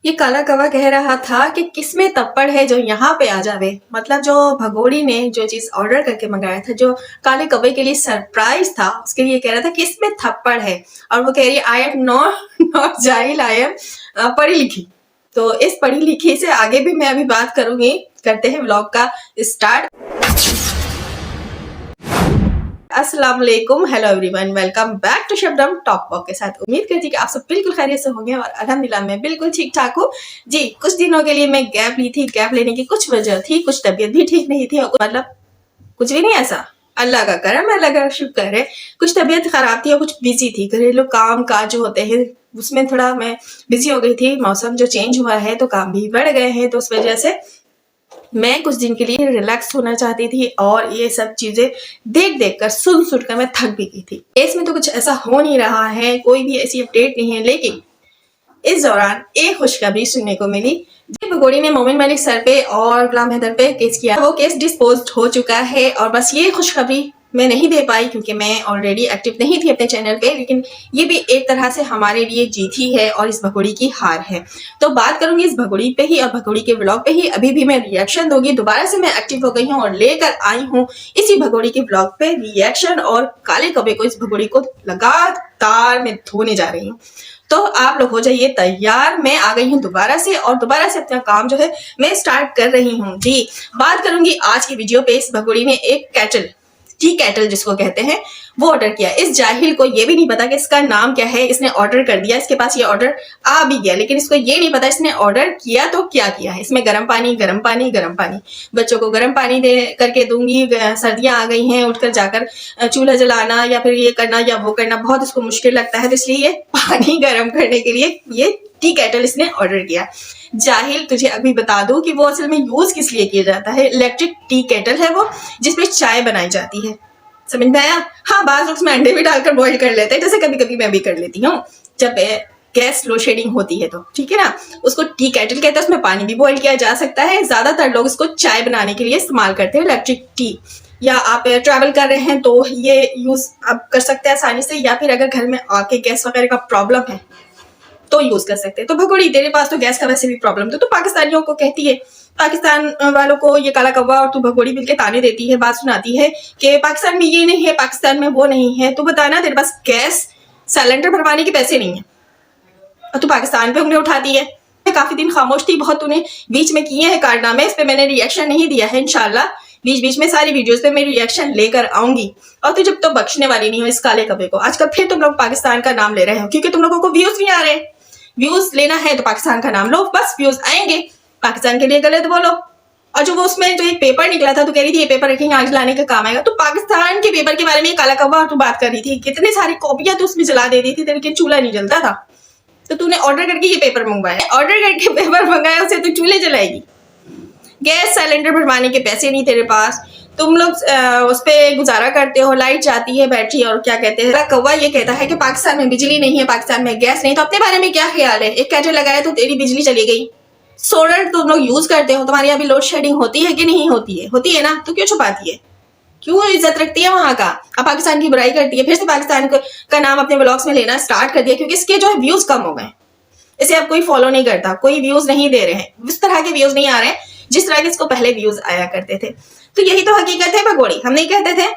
ये काला कौवा कह रहा था कि किसमें तप्पड़ है जो यहाँ पे आ जावे। मतलब जो भगोड़ी ने जो चीज ऑर्डर करके मंगाया था, जो काले कौवे के लिए सरप्राइज था, उसके लिए कह रहा था कि इसमें थप्पड़ है। और वो कह रही है आई एम नॉट जाहिल, आई एम पढ़ी लिखी। तो इस पढ़ी लिखी से आगे भी मैं अभी बात करूंगी। करते हैं व्लॉग का स्टार्ट। अस्सलाम वालेकुम, hello everyone, welcome back to Shabnam talk walk के साथ। उम्मीद करती कि आप सब बिल्कुल खैरियत से होंगे और अल्हम्दुलिल्लाह मैं बिल्कुल ठीक ठाक हूँ जी। कुछ दिनों के लिए मैं गैप ली थी। गैप लेने की कुछ वजह थी, कुछ तबीयत भी ठीक नहीं थी, मतलब कुछ भी नहीं ऐसा, अल्लाह का करम, अल्लाह का शुक्र है। कुछ तबीयत खराब थी और कुछ बिजी थी, घरेलू काम काज जो होते हैं उसमें थोड़ा मैं बिजी हो गई थी। मौसम जो चेंज हुआ है तो काम भी बढ़ गए हैं, तो उस वजह से मैं कुछ दिन के लिए रिलैक्स होना चाहती थी और ये सब चीजें देख देख कर सुन कर मैं थक भी गई थी। केस में तो कुछ ऐसा हो नहीं रहा है, कोई भी ऐसी अपडेट नहीं है, लेकिन इस दौरान एक खुशखबरी सुनने को मिली। जी भगोड़ी ने मोमिन मलिक सर पे और गुलाम हैदर पे केस किया, वो केस डिस्पोज हो चुका है। और बस ये खुशखबरी मैं नहीं दे पाई क्योंकि मैं ऑलरेडी एक्टिव नहीं थी अपने चैनल पे, लेकिन ये भी एक तरह से हमारे लिए जीत ही है और इस भगोड़ी की हार है। तो बात करूंगी इस भगोड़ी पे ही और भगोड़ी के व्लॉग पे ही। अभी भी मैं रिएक्शन दूंगी, दोबारा से मैं एक्टिव हो गई हूँ और लेकर आई हूँ इसी भगोड़ी के व्लॉग पे रिएक्शन। और काले कौवे को, इस भगोड़ी को लगातार मैं धोने जा रही हूँ। तो आप लोग हो जाइए तैयार, मैं आ गई हूँ दोबारा से और दोबारा से अपना काम जो है मैं स्टार्ट कर रही हूँ जी। बात करूंगी आज की वीडियो पे। इस भगोड़ी ने एक कैटल, टी कैटल जिसको कहते हैं, वो ऑर्डर किया। इस जाहिल को ये भी नहीं पता कि इसका नाम क्या है। इसने ऑर्डर कर दिया, इसके पास ये ऑर्डर आ भी गया, लेकिन इसको ये नहीं पता इसने ऑर्डर किया तो क्या किया है। इसमें गर्म पानी गर्म पानी गर्म पानी, बच्चों को गर्म पानी दे करके दूंगी। सर्दियां आ गई हैं, उठकर जाकर चूल्हा जलाना या फिर ये करना या वो करना बहुत इसको मुश्किल लगता है, तो इसलिए ये पानी गर्म करने के लिए ये टी कैटल इसने ऑर्डर किया। जाहिल, तुझे अभी बता दूं कि वो असल में यूज किस लिए किया जाता है। इलेक्ट्रिक टी केटल है वो, जिसमें चाय बनाई जाती है। समझ में आया? हाँ, बाज लोग उसमें अंडे भी डालकर बॉईल कर लेते हैं, जैसे कभी कभी मैं भी कर लेती हूँ जब गैस लोड शेडिंग होती है तो, ठीक है ना। उसको टी केटल कहते हैं, उसमें पानी भी बॉईल किया जा सकता है। ज्यादातर लोग इसको चाय बनाने के लिए इस्तेमाल करते हैं, इलेक्ट्रिक टी। या आप ट्रैवल कर रहे हैं तो ये यूज आप कर सकते हैं आसानी से, या फिर अगर घर में आके गैस वगैरह का प्रॉब्लम है तो यूज कर सकते हैं। तो भगोड़ी तेरे पास तो गैस का वैसे भी प्रॉब्लम, तो पाकिस्तानियों को कहती है, पाकिस्तान वालों को ये काला कौवा और तू भगोड़ी मिलके ताने देती है, बात सुनाती है कि पाकिस्तान में ये नहीं है, पाकिस्तान में वो नहीं है। तो बताना, तेरे पास गैस सिलेंडर भरवाने के पैसे नहीं है और तू पाकिस्तान पे उंगली उठाती है। काफी दिन खामोश थी, बहुत तूने बीच में किए हैं कारनामे, इस पे मैंने रिएक्शन नहीं दिया है। इंशाल्लाह बीच बीच में सारी वीडियोस पे मैं रिएक्शन लेकर आऊंगी। और तू जब तो बख्शने वाली नहीं हो इस काले कौवे को। आजकल फिर तुम लोग पाकिस्तान का नाम ले रहे हो क्योंकि तुम लोगों को व्यूज नहीं आ रहे। व्यूज लेना है तो पाकिस्तान का नाम लो, बस व्यूज आएंगे। पाकिस्तान के लिए गलत बोलो। और जो वो उसमें जो एक पेपर निकला था, तो कह रही थी ये पेपर रखेंगे आग जलाने का काम आएगा, तो पाकिस्तान के पेपर के बारे में काला कौवा और तू बात कर रही थी। कितनी सारी कॉपियां तो उसमें जला दे दी थी, लेकिन चूल्हा नहीं जलता था। तो तूने ऑर्डर करके ये पेपर मंगवाया, ऑर्डर करके पेपर मंगाया, उसे तू चूल्हे जलाएगी। गैस सिलेंडर भरवाने के पैसे नहीं तेरे पास, तुम लोग उस पे गुजारा करते हो, लाइट जाती है, बैटरी, और क्या कहते हैं। कौवा ये कहता है कि पाकिस्तान में बिजली नहीं है, पाकिस्तान में गैस नहीं, तो अपने बारे में क्या ख्याल है? एक कैटल लगाया तो तेरी बिजली चली गई। सोलर तुम लोग यूज करते हो, तुम्हारे यहाँ भी लोड शेडिंग होती है कि नहीं होती है? होती है ना, तो क्यों छुपाती है, क्यों इज्जत रखती है वहां का? अब पाकिस्तान की बुराई करती है, फिर से पाकिस्तान का नाम अपने ब्लॉग्स में लेना स्टार्ट कर दिया क्योंकि इसके जो है व्यूज कम हो गए। इसे अब कोई फॉलो नहीं करता, कोई व्यूज नहीं दे रहे हैं, इस तरह के व्यूज नहीं आ रहे हैं जिस तरह के इसको पहले व्यूज आया करते थे। तो यही तो हकीकत है भगोड़ी, हम नहीं कहते थे?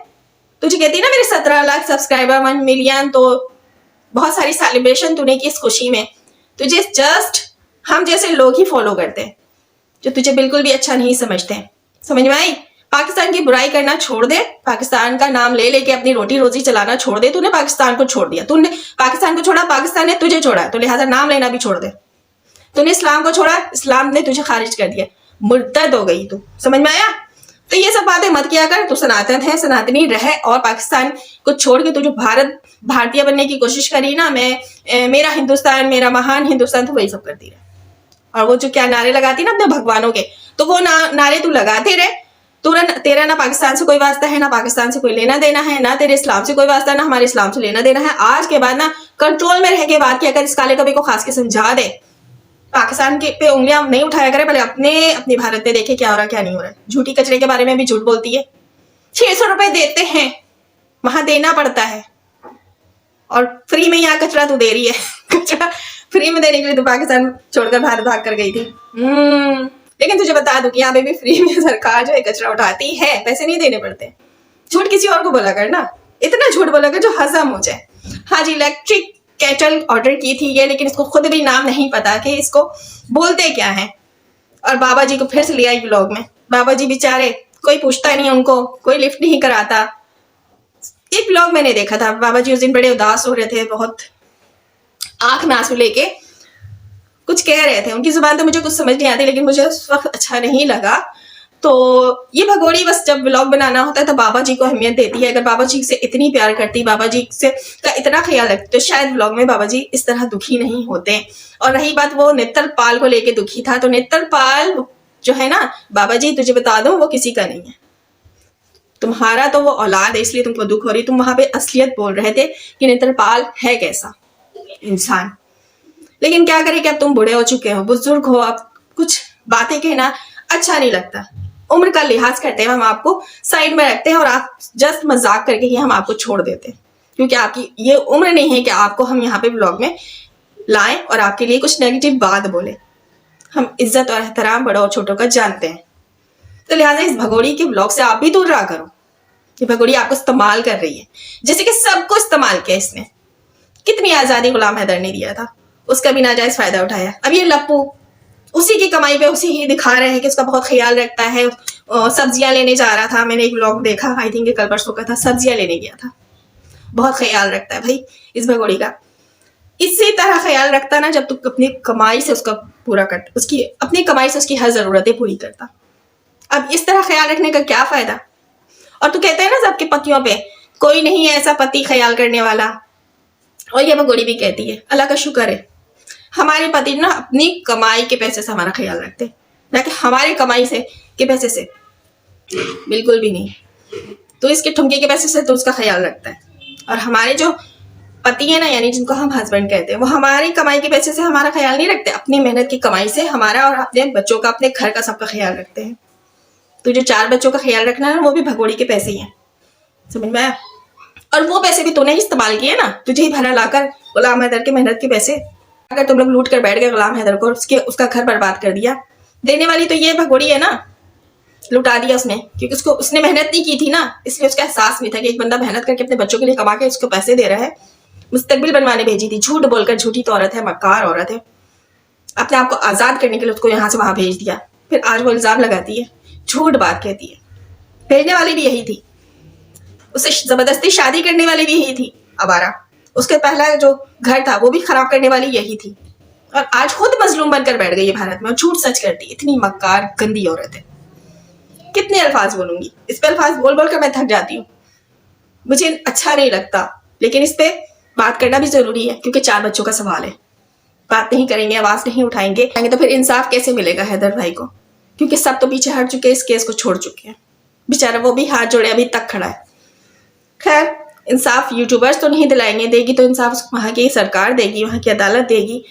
तुझे कहती ना मेरे 17 लाख सब्सक्राइबर, 1 मिलियन, तो बहुत सारी सेलिब्रेशन तूने की इस खुशी में। तुझे जस्ट हम जैसे लोग ही फॉलो करते हैं जो तुझे बिल्कुल भी अच्छा नहीं समझते। समझ में आई? पाकिस्तान की बुराई करना छोड़ दे, पाकिस्तान का नाम ले लेके अपनी रोटी रोजी चलाना छोड़ दे। तूने पाकिस्तान को छोड़ दिया, तूने पाकिस्तान को छोड़ा, पाकिस्तान ने तुझे छोड़ा, तो लिहाजा नाम लेना भी छोड़ दे। तूने इस्लाम को छोड़ा, इस्लाम ने तुझे खारिज कर दिया, मुर्तद हो गई तू। समझ में आया? तो ये सब बातें मत किया कर। तू सनातन है, सनातनी रहे, और पाकिस्तान को छोड़ के तू जो भारतीय बनने की कोशिश करी ना, मैं मेरा हिंदुस्तान, मेरा महान हिंदुस्तान, तो वही सब करती रहे। और वो जो क्या नारे लगाती ना अपने भगवानों के, तो वो नारे तू लगाते रहे। तेरा ना पाकिस्तान से कोई वास्ता है, ना पाकिस्तान से कोई लेना देना है, ना तेरे इस्लाम से कोई वास्ता, ना हमारे इस्लाम से लेना देना है। आज के बाद ना कंट्रोल में रह के बात किया कर, इस काले कौवे को खास के समझा दे। पाकिस्तान के पे उंगलियां नहीं उठाया करे, भले अपने भारत में देखे क्या हो रहा क्या नहीं हो रहा। झूठी कचरे के बारे में भी झूठ बोलती है। 600 रुपए देते हैं, वहां देना पड़ता है। और फ्री में यहाँ कचरा तू दे रही है। कचरा फ्री में देने के लिए तू पाकिस्तान छोड़कर भारत भाग कर गई थी। लेकिन तुझे बता दूं कि यहाँ पे भी फ्री में सरकार जो है कचरा उठाती है, पैसे नहीं देने पड़ते। झूठ किसी और को बोला कर ना, इतना झूठ बोला कर जो हजम हो जाए। हाँ जी, इलेक्ट्रिक केटल ऑर्डर की थी ये, लेकिन इसको खुद भी नाम नहीं पता कि इसको बोलते क्या है। और बाबा जी को फिर से ले आई व्लॉग में। बाबा जी बेचारे, कोई पूछता नहीं उनको, कोई लिफ्ट नहीं कराता। एक व्लॉग मैंने देखा था, बाबा जी उस दिन बड़े उदास हो रहे थे, बहुत आंख में आंसू लेके कुछ कह रहे थे। उनकी जुबान तो मुझे कुछ समझ नहीं आती, लेकिन मुझे उस वक्त अच्छा नहीं लगा। तो ये भगोड़ी बस जब व्लॉग बनाना होता है तो बाबा जी को अहमियत देती है। अगर बाबा जी से इतनी प्यार करती, बाबा जी से का इतना ख्याल रखती, तो शायद व्लॉग में बाबा जी इस तरह दुखी नहीं होते। और रही बात वो नेत्रपाल को लेके दुखी था, तो नेत्रपाल जो है ना, बाबा जी तुझे बता दूं वो किसी का नहीं है। तुम्हारा तो वो औलाद है, इसलिए तुमको दुख हो रही। तुम वहां पे असलियत बोल रहे थे कि नेत्रपाल है कैसा इंसान। लेकिन क्या करें कि अब तुम बूढ़े हो चुके हो, बुजुर्ग हो, अब कुछ बातें कहना अच्छा नहीं लगता। उम्र का लिहाज करते हैं, हम आपको साइड में रखते हैं और आप जस्ट मजाक करके ही हम आपको छोड़ देते हैं, क्योंकि आपकी ये उम्र नहीं है कि आपको हम यहाँ पे ब्लॉग में लाएं और आपके लिए कुछ नेगेटिव बात बोले। हम इज्जत और एहतराम बड़ों और छोटों का जानते हैं, तो लिहाजा इस भगोड़ी के ब्लॉग से आप भी दूर रहा करो। ये भगोड़ी आपको इस्तेमाल कर रही है, जैसे कि सबको इस्तेमाल किया इसने। कितनी आजादी गुलाम हैदर ने दिया था, उसका भी नाजायज फायदा उठाया। अब ये लप्पू उसी की कमाई पे उसी ही दिखा रहे हैं कि उसका बहुत ख्याल रखता है। सब्जियां लेने जा रहा था, मैंने एक व्लॉग देखा, आई थिंक कल परसों का था, सब्जियां लेने गया था। बहुत ख्याल रखता है भाई इस भगोड़ी का। इसी तरह ख्याल रखता ना जब तू अपनी कमाई से उसका पूरा करता, उसकी अपनी कमाई से उसकी हर जरूरतें पूरी करता। अब इस तरह ख्याल रखने का क्या फायदा। और तू कहते हैं ना सबके पतियों पे कोई नहीं है ऐसा पति ख्याल करने वाला, और ये भगोड़ी भी कहती है अल्लाह का शुक्र है हमारे पति ना अपनी कमाई के पैसे से हमारा ख्याल रखते, ना कि हमारे कमाई से के पैसे से, बिल्कुल भी नहीं। तो इसके ठुमके के पैसे से तो उसका ख्याल रखता है। और हमारे जो पति है ना, यानी जिनको हम हस्बैंड कहते हैं, वो हमारी कमाई के पैसे से हमारा ख्याल नहीं रखते, अपनी मेहनत की कमाई से हमारा और अपने बच्चों का, अपने घर का सबका ख्याल रखते हैं। तो जो 4 बच्चों का ख्याल रखना है वो भी भगोड़ी के पैसे ही हैं, समझ में आया। और वो पैसे भी तूने ही इस्तेमाल किए ना, तुझे ही भरा लाकर गुलाम हैदर के मेहनत के पैसे। अगर तुम लोग लूट कर बैठ गए गुलाम हैदर को, उसका घर बर्बाद कर दिया। देने वाली तो ये भगोड़ी है ना, लुटा दिया उसने, क्योंकि उसने मेहनत नहीं की थी ना, इसलिए उसका एहसास नहीं था कि एक बंदा मेहनत करके अपने बच्चों के लिए कमा के उसको पैसे दे रहा है। मुस्तकबिल बनवाने भेजी थी, झूठ बोलकर, झूठी तो औरत है, मक्कार औरत है। अपने आप को आजाद करने के लिए उसको यहाँ से वहां भेज दिया, फिर आज वो इल्जाम लगाती है, झूठ बात कहती है। भेजने वाली भी यही थी, उससे जबरदस्ती शादी करने वाली भी यही थी आवारा। उसके पहला जो घर था वो भी खराब करने वाली यही थी, और आज खुद मजलूम बनकर बैठ गई है भारत में और झूठ सच करती है। इतनी मक्कार गंदी औरत है। कितने अल्फाज बोलूंगी, इस पे अल्फाज बोल बोल कर मैं थक जाती हूँ, मुझे अच्छा नहीं लगता, लेकिन इस पे बात करना भी जरूरी है, क्योंकि 4 बच्चों का सवाल है। बात नहीं करेंगे, आवाज नहीं उठाएंगे तो फिर इंसाफ कैसे मिलेगा हैदर भाई को, क्योंकि सब तो पीछे हट चुके हैं, इस केस को छोड़ चुके हैं। बेचारा वो भी हाथ जोड़े अभी तक खड़ा है। खैर, इंसाफ यूट्यूबर्स तो नहीं दिलाएंगे, देगी तो इंसाफ वहाँ की सरकार देगी, वहाँ की अदालत देगी।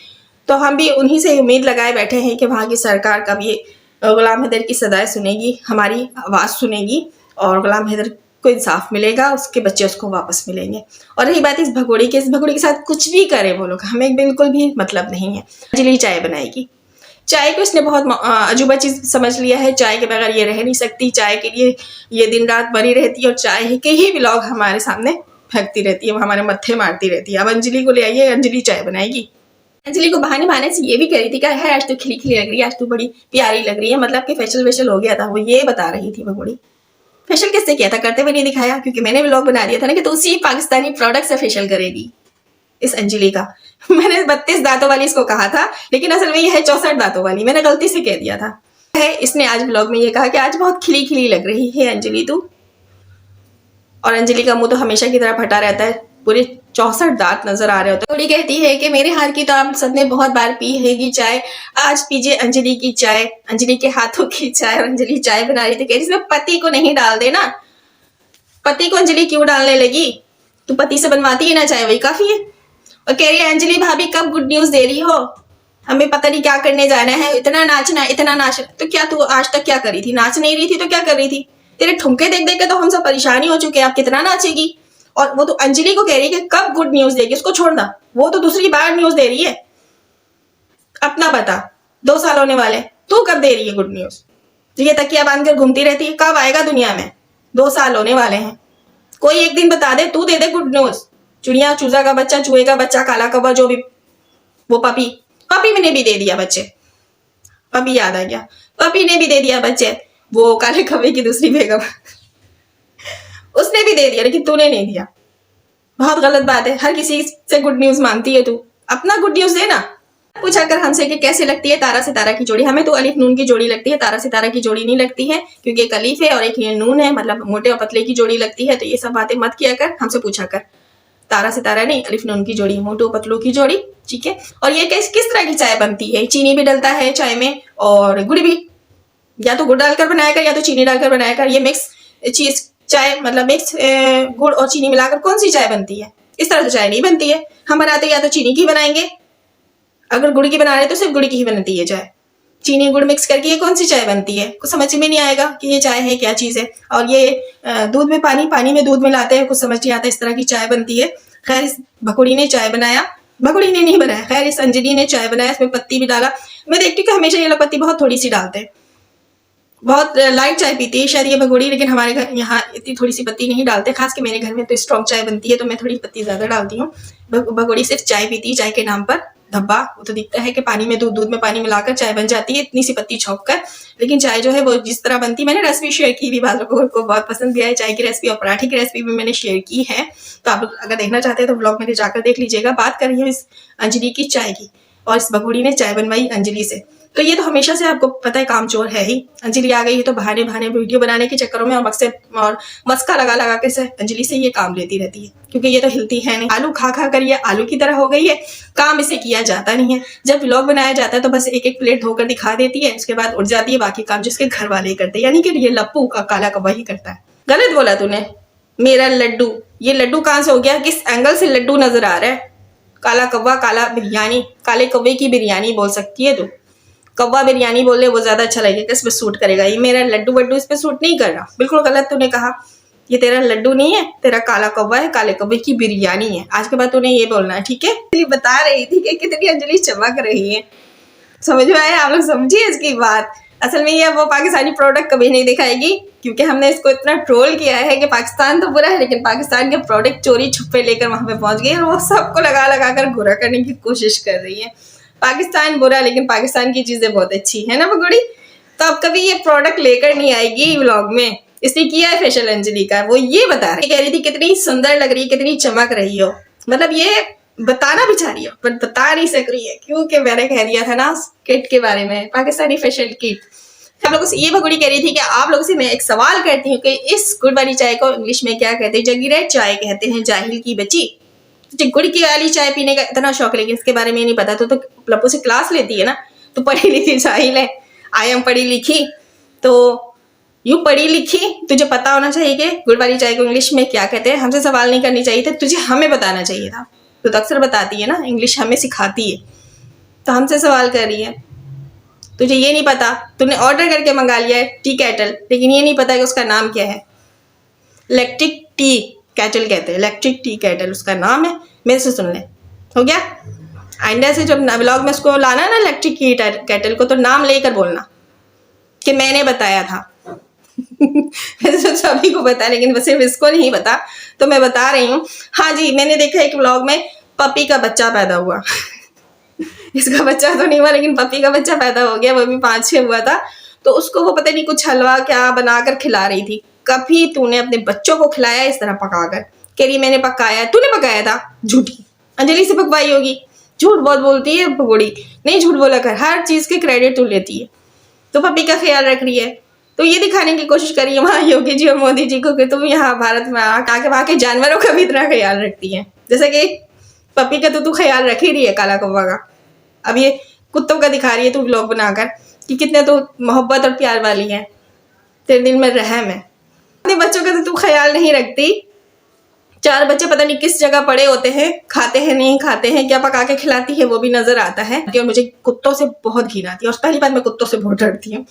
तो हम भी उन्हीं से उम्मीद लगाए बैठे हैं कि वहाँ की सरकार का भी गुलाम हैदर की सदाएं सुनेगी, हमारी आवाज़ सुनेगी, और गुलाम हैदर को इंसाफ मिलेगा, उसके बच्चे उसको वापस मिलेंगे। और रही बात इस भगोड़ी के साथ कुछ भी करे वो लोग, हमें बिल्कुल भी मतलब नहीं है। अंजलि चाय बनाएगी, चाय को इसने बहुत अजूबा चीज समझ लिया है। चाय के बगैर ये रह नहीं सकती, चाय के लिए ये दिन रात मरी रहती है, और चाय के ही व्लॉग हमारे सामने फेंकती रहती है, वो हमारे मत्थे मारती रहती है। अब अंजलि को ले आइए, अंजलि चाय बनाएगी। अंजलि को बहाने से ये भी कह रही थी कि है आज तो खिली खिली लग रही है, आज तो बड़ी प्यारी लग रही है, मतलब कि फेशियल वेशियल हो गया था, वो ये बता रही थी भगोड़ी। फेशियल किससे किया था, करते हुए नहीं दिखाया, क्योंकि मैंने व्लॉग बना दिया था ना कि तो उसी पाकिस्तानी प्रोडक्ट से फेशियल करेगी इस अंजलि का। मैंने 32 दांतों वाली इसको कहा था, लेकिन असल में ये है 64 दांतों वाली, मैंने गलती से कह दिया था। है इसने आज व्लॉग में ये कहा कि आज बहुत खिली खिली लग रही है अंजलि तू। और अंजलि का मुंह तो हमेशा की तरह फटा रहता है, पूरे 64 दांत नजर आ रहे होते हैं। थोड़ी कहती है कि मेरे हाथ की तो आप सबने बहुत बार पी हैगी चाय, आज पीजिए अंजलि की चाय, अंजलि के हाथों की चाय। और अंजलि चाय बना रही थी, कह रही इसमें पति को नहीं डाल देना। पति को अंजलि क्यों डालने लगी, तू पति से बनवाती है ना चाय, वही काफी है। और कह रही है अंजलि भाभी कब गुड न्यूज दे रही हो, हमें पता नहीं क्या करने जाना है, इतना नाचना इतना नाचना। तो क्या तू आज तक क्या करी थी, नाच नहीं रही थी तो क्या कर रही थी। तेरे ठुमके देख देख के तो हम सब परेशान ही हो चुके हैं, आप कितना नाचेगी। और वो तो अंजलि को कह रही है कि कब गुड न्यूज देगी, उसको छोड़ना, वो तो दूसरी बार न्यूज दे रही है। अपना बता, 2 साल होने वाले, तू कब दे रही है गुड न्यूज? ये तकिया बांध कर घूमती रहती है, कब आएगा दुनिया में? 2 साल होने वाले हैं, कोई एक दिन बता दे, तू दे दे गुड न्यूज। चिड़िया, चूजा का बच्चा, चूहे का बच्चा, काला कौवा, जो भी, वो पपी ने भी दे दिया बच्चे। पपी याद आ गया, पपी ने भी दे दिया बच्चे। वो काले कौवे की दूसरी बेगम उसने भी दे दिया, लेकिन तूने नहीं दिया। बहुत गलत बात है, हर किसी से गुड न्यूज मांगती है तू, अपना गुड न्यूज देना। पूछा कर हमसे कि कैसे लगती है तारा सितारा की जोड़ी, हमें तो अलिफ नून की जोड़ी लगती है, तारा सितारा की जोड़ी नहीं लगती है, क्योंकि एक अलिफ है और एक ये नून है, मतलब मोटे और पतले की जोड़ी लगती है। तो ये सब बातें मत किया कर, हमसे पूछा कर। तारा सितारा नहीं, अलिफ नून की जोड़ी, मोटो पतलों की जोड़ी, ठीक है। और ये किस तरह की चाय बनती है? चीनी भी डलता है चाय में और गुड़ भी, या तो गुड़ डालकर बनाया कर या तो चीनी डालकर बनाया कर। ये मिक्स चीज चाय, मतलब मिक्स गुड़ और चीनी मिलाकर कौन सी चाय बनती है? इस तरह से चाय नहीं बनती है। हम बनाते या तो चीनी की बनाएंगे, अगर गुड़ की बना रहे तो सिर्फ गुड़ की ही बनती है चाय। चीनी गुड़ मिक्स करके ये कौन सी चाय बनती है? कुछ समझ में नहीं आएगा कि ये चाय है क्या चीज है। और ये दूध में पानी, पानी में दूध मिलाते हैं, कुछ समझ नहीं आता, इस तरह की चाय बनती है। खैर, इस भगोड़ी ने चाय बनाया, भगोड़ी ने नहीं बनाया, खैर इस अंजलि ने चाय बनाया, इसमें पत्ती भी डाला। मैं देखती हूँ कि हमेशा ये लोग पत्ती बहुत थोड़ी सी डालते हैं, बहुत लाइट चाय पीती है शायद ये भगोड़ी, लेकिन हमारे घर यहाँ इतनी थोड़ी सी पत्ती नहीं डालते। खास के मेरे घर में तो स्ट्रॉन्ग चाय बनती है, तो मैं थोड़ी पत्ती ज्यादा डालती हूँ। भगोड़ी सिर्फ चाय पीती है, चाय के नाम पर धब्बा। वो तो दिखता है कि पानी में दूध में पानी मिलाकर चाय बन जाती है, इतनी सी पत्ती छौंक कर। लेकिन चाय जो है वो जिस तरह बनती है, मैंने रेसिपी शेयर की भी, बात लोगों को बहुत पसंद भी है चाय की रेसिपी, और पराठे की रेसिपी भी मैंने शेयर की है। तो आप लोग अगर देखना चाहते हैं तो ब्लॉग में जाकर देख लीजिएगा। बात कर रही हूँ इस अंजलि की चाय की, और इस भगोड़ी ने चाय बनवाई अंजलि से। तो ये तो हमेशा से आपको पता है कामचोर है ही। अंजलि आ गई है तो बहाने बहाने वीडियो बनाने के चक्करों में और मस्का लगा लगा के से अंजलि से ये काम लेती रहती है, क्योंकि ये तो हिलती है नहीं। आलू खा खा कर ये आलू की तरह हो गई है, काम इसे किया जाता नहीं है। जब व्लॉग बनाया जाता है तो बस एक एक प्लेट धोकर दिखा देती है, उसके बाद उठ जाती है, बाकी काम जिसके घर वाले करते हैं, यानी कि ये लप्पू का काला कौवा ही करता है। गलत बोला तूने, मेरा लड्डू, ये लड्डू कहाँ से हो गया? किस एंगल से लड्डू नजर आ रहा है? काला कौवा, काला बिरयानी, काले कौवे की बिरयानी बोल सकती है तू। कौवा बिरयानी बोले वो ज्यादा अच्छा लगेगा, इस पे सूट करेगा। ये मेरा लड्डू वड्डू इस पे सूट नहीं कर रहा, बिल्कुल गलत तूने कहा। ये तेरा लड्डू नहीं है, तेरा काला कौवा है, काले कौवे की बिरयानी है। आज के बाद तूने ये बोलना है, ठीक है? ये बता रही थी कि कितनी अंजलि चमक रही है, समझ में आया? आप लोग समझिए इसकी बात। असल में ये वो पाकिस्तानी प्रोडक्ट कभी नहीं दिखाएगी, क्योंकि हमने इसको इतना ट्रोल किया है कि पाकिस्तान तो बुरा है, लेकिन पाकिस्तान के प्रोडक्ट चोरी छुपे लेकर वहां पे पहुंच गई और वो सबको लगा लगा कर बुरा करने की कोशिश कर रही है। पाकिस्तान बुरा, लेकिन पाकिस्तान की चीजें बहुत अच्छी है ना भगोड़ी। तो अब कभी ये प्रोडक्ट लेकर नहीं आएगी व्लॉग में, इसने किया है फेशियल अंजलि का। वो ये बता रही, कह रही थी कितनी सुंदर लग रही है, कितनी चमक रही हो, मतलब ये बताना भी चाह रही हो पर बता नहीं सक रही है, क्योंकि मैंने कह दिया था ना किट के बारे में, पाकिस्तानी फेशियल किट। आप लोगों से ये भगोड़ी कह रही थी कि आप लोगों से मैं एक सवाल करती हूँ कि इस गुड़ वाली चाय को इंग्लिश में क्या कहते हैं? जगीरे चाय कहते हैं, जाहिल की बच्ची। तुझे गुड़ की वाली चाय पीने का इतना शौक, लेकिन इसके बारे में नहीं पता। तो लप्पू से क्लास लेती है ना, तो पढ़ी लिखी जाहिल है। आई एम पढ़ी लिखी, तो यू पढ़ी लिखी, तुझे पता होना चाहिए कि गुड़ वाली चाय को इंग्लिश में क्या कहते हैं। हमसे सवाल नहीं करनी चाहिए थे, तुझे हमें बताना चाहिए था। तो अक्सर बताती है ना, इंग्लिश हमें सिखाती है, तो हमसे सवाल कर रही है। तुझे ये नहीं पता, तूने ऑर्डर करके मंगा लिया है टी कैटल, लेकिन ये नहीं पता कि उसका नाम क्या है। इलेक्ट्रिक टी कैटल कहते हैं, इलेक्ट्रिक टी कैटल उसका नाम है। मेरे से सुन ले, हो गया? आइंदा से जब व्लॉग में उसको लाना ना इलेक्ट्रिक टी कैटल को, तो नाम लेकर बोलना कि मैंने बताया था। वैसे तो सभी को पता है, लेकिन सिर्फ इसको नहीं पता, तो मैं बता रही हूँ। हाँ जी, मैंने देखा एक व्लॉग में पपी का बच्चा पैदा हुआ। इसका बच्चा तो नहीं हुआ, लेकिन पपी का बच्चा पैदा हो गया, वो भी 5-6 हुआ था। तो उसको वो पता नहीं कुछ हलवा क्या बनाकर खिला रही थी। कभी तूने अपने बच्चों को खिलाया इस तरह पकाकर? कह रही मैंने पकाया, तूने पकाया था, झूठी। अंजलि से पकवाई होगी, झूठ बहुत बोलती है भगोड़ी। नहीं झूठ बोला कर, हर चीज के क्रेडिट तू लेती है। तो पपी का ख्याल रख रही है, तो ये दिखाने की कोशिश करी है वहाँ योगी जी और मोदी जी को कि तुम यहाँ भारत में आके वहाँ के जानवरों का भी इतना ख्याल रखती है, जैसे कि पपी का तो तू ख्याल रख ही रही है, काला कौवा का। अब ये कुत्तों का दिखा रही है तू व्लॉग बनाकर कि कितने तो मोहब्बत और प्यार वाली है, तेरे दिल में रहम है। अपने बच्चों का तो तू ख्याल नहीं रखती। 4 बच्चे पता नहीं किस जगह पड़े होते हैं, खाते हैं नहीं खाते हैं, क्या पका के खिलाती है वो भी नजर आता है। और मुझे कुत्तों से बहुत घिन आती है, और पहली बात मैं कुत्तों से बहुत डरती हूँ।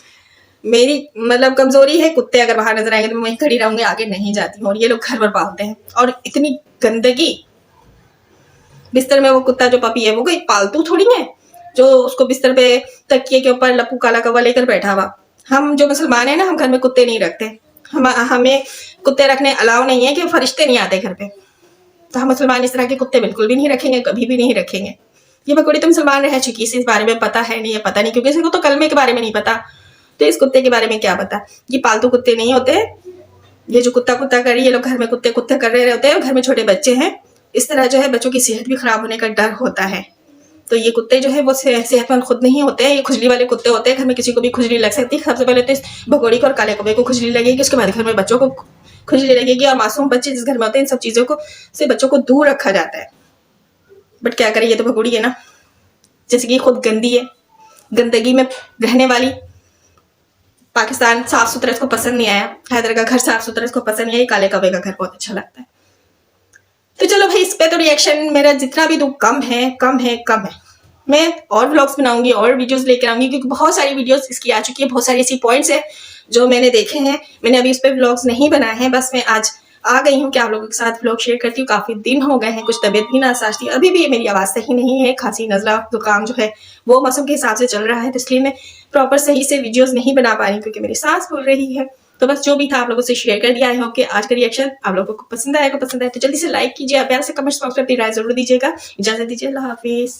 मेरी मतलब कमजोरी है, कुत्ते अगर बाहर नजर आएंगे तो मैं वहीं खड़ी रहूंगी, आगे नहीं जाती हूँ। और ये लोग घर पर पालते हैं और इतनी गंदगी। बिस्तर में वो कुत्ता जो पपी है वो कोई पालतू थोड़ी है जो उसको बिस्तर पे तकिए के ऊपर लप्पू काला कौवा लेकर बैठा हुआ। हम जो मुसलमान है ना, हम घर में कुत्ते नहीं रखते। हमें कुत्ते रखने अलाउ नहीं है कि फरिश्ते नहीं आते घर पे। तो हम मुसलमान इस तरह के कुत्ते बिल्कुल भी नहीं रखेंगे, कभी भी नहीं रखेंगे। ये भगोड़ी तो मुसलमान रह चुकी, इस बारे में पता है नहीं है, पता नहीं, क्योंकि इसको तो कलमे के बारे में नहीं पता, तो इस कुत्ते के बारे में क्या पता। ये पालतू कुत्ते नहीं होते। ये जो कुत्ता कुत्ता कर रही है, ये लोग घर में कुत्ते कुत्ते कर रहे होते हैं, घर में छोटे बच्चे हैं। इस तरह जो है बच्चों की सेहत भी खराब होने का डर होता है। तो ये कुत्ते जो है वो सेहतमंद खुद नहीं होते हैं, ये खुजली वाले कुत्ते होते हैं। घर में किसी को भी खुजली लग सकती है। सबसे पहले तो इस भगोड़ी को और काले कौवे को खुजली लगेगी, उसके बाद घर में बच्चों को खुजली लगेगी। और मासूम बच्चे जिस घर में होते हैं, इन सब चीजों को से बच्चों को दूर रखा जाता है। बट क्या करें, ये तो भगोड़ी है ना, जैसे कि खुद गंदी है, गंदगी में रहने वाली। पाकिस्तान साफ सुथरा इसको पसंद नहीं आया, हैदर का घर साफ सुथरा इसको पसंद नहीं आया, काले कौवे का घर बहुत अच्छा लगता है। तो चलो भाई, इस पे तो रिएक्शन मेरा जितना भी दूं कम है, कम है, कम है। मैं और व्लॉग्स बनाऊंगी और वीडियोस लेकर आऊंगी, क्योंकि बहुत सारी वीडियोस इसकी आ चुकी है, बहुत सारी ऐसी पॉइंट्स है जो मैंने देखे हैं। मैंने अभी इस पे व्लॉग्स नहीं बनाए हैं, बस मैं आज आ गई हूँ कि आप लोगों के साथ व्लॉग शेयर करती हूँ। काफी दिन हो गए हैं, कुछ तबीयत भी नासाज थी, अभी भी मेरी आवाज सही नहीं है, खांसी नजला जुकाम जो है वो मौसम के हिसाब से चल रहा है, तो इसलिए मैं प्रॉपर सही से वीडियोज नहीं बना पा रही, क्योंकि मेरी सांस फूल रही है। तो बस जो भी था आप लोगों से शेयर कर दिया। आई होप कि आज का रिएक्शन आप लोगों को पसंद आएगा। तो जल्दी से लाइक कीजिए, प्यार से कमेंट्स बॉक्स में अपनी राय जरूर दीजिएगा। इजाजत दीजिए, अल्लाह हाफिज।